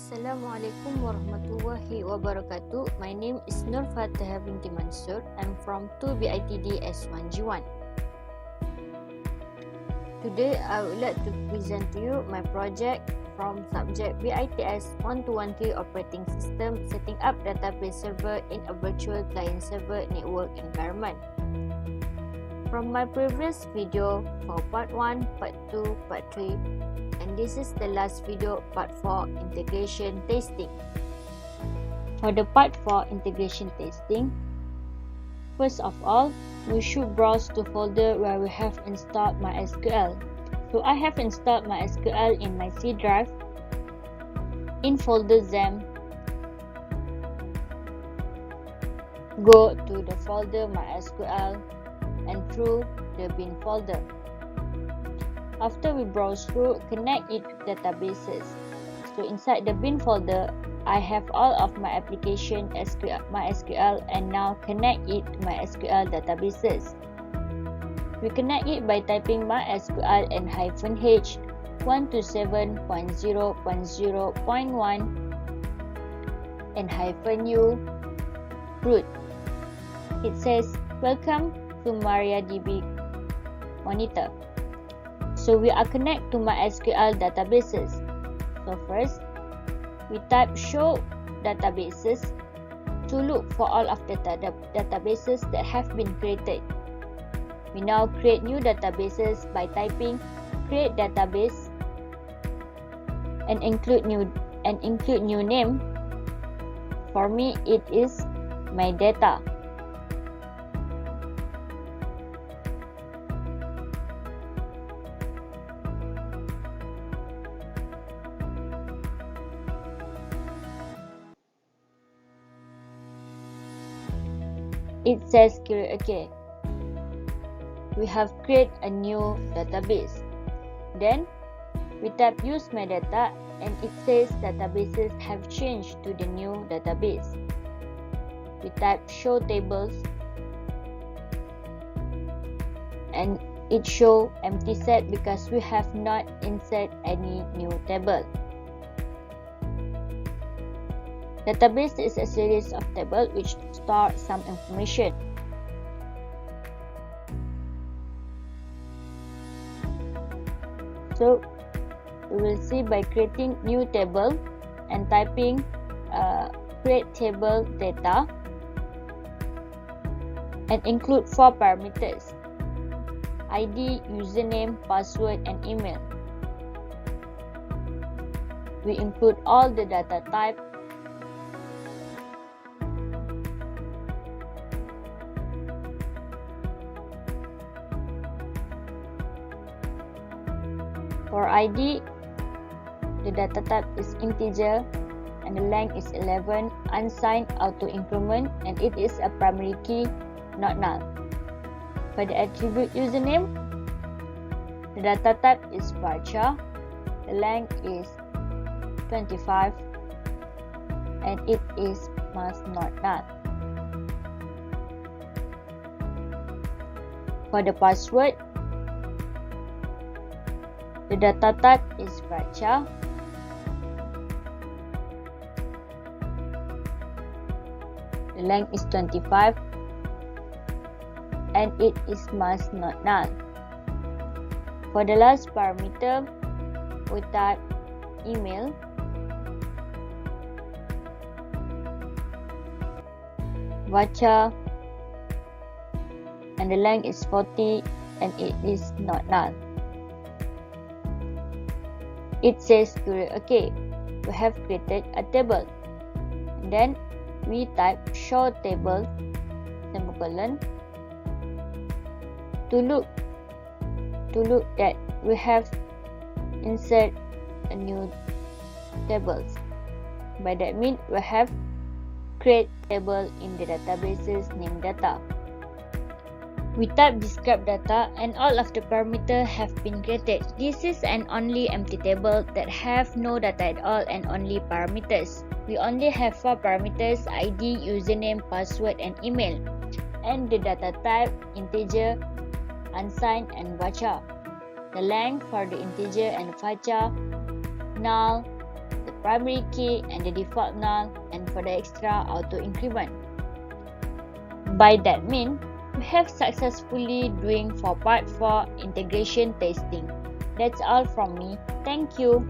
Assalammualaikum warahmatullahi wabarakatuh. My name is Nur Fatihah Binti Mansor. I'm from 2BITD S1G1. Today, I would like to present to you my project from subject BITS 1213 Operating System, setting up database server in a virtual client server network environment. From my previous video for part 1, part 2, part 3, and this is the last video, part 4, integration testing. For the part 4 integration testing, first of all, we should browse to folder where we have installed MySQL. So I have installed MySQL in my C drive. In folder XAMPP, go to the folder MySQL and through the bin folder. After we browse through, connect it to databases. So inside the bin folder, I have all of my application MySQL and now connect it to MySQL databases. We connect it by typing MySQL and -h 127.0.0.1 and -u root. It says, "Welcome to MariaDB monitor." So we are connect to MySQL databases. So first, we type show databases to look for all of the databases that have been created. We now create new databases by typing create database and include new name. For me, it is my data. It says OK. We have created a new database. Then we type use my data and it says databases have changed to the new database. We type show tables and it show empty set because we have not insert any new table. Database is a series of tables which store some information. So we will see by creating new table and typing create table data and include 4 parameters: ID, username, password, and email. We include all the data type. For ID, the data type is integer and the length is 11, unsigned, auto increment, and it is a primary key, not null. For the attribute username, the data type is varchar, the length is 25, and it is must not null. For the password, the data type is varchar, the length is 25, and it is must not null. For the last parameter, we type email, varchar, and the length is 40, and it is not null. It says OK. We have created a table. And then we type show table semicolon to look that we have insert a new tables. By that mean we have create table in the databases named data. We type describe data and all of the parameters have been created. This is an only empty table that have no data at all and only parameters. We only have 4 parameters: ID, username, password, and email. And the data type integer, unsigned, and varchar. The length for the integer and varchar, null, primary key and the default null, and for the extra auto increment. By that mean, we have successfully doing for part 4 integration testing. That's all from me. Thank you.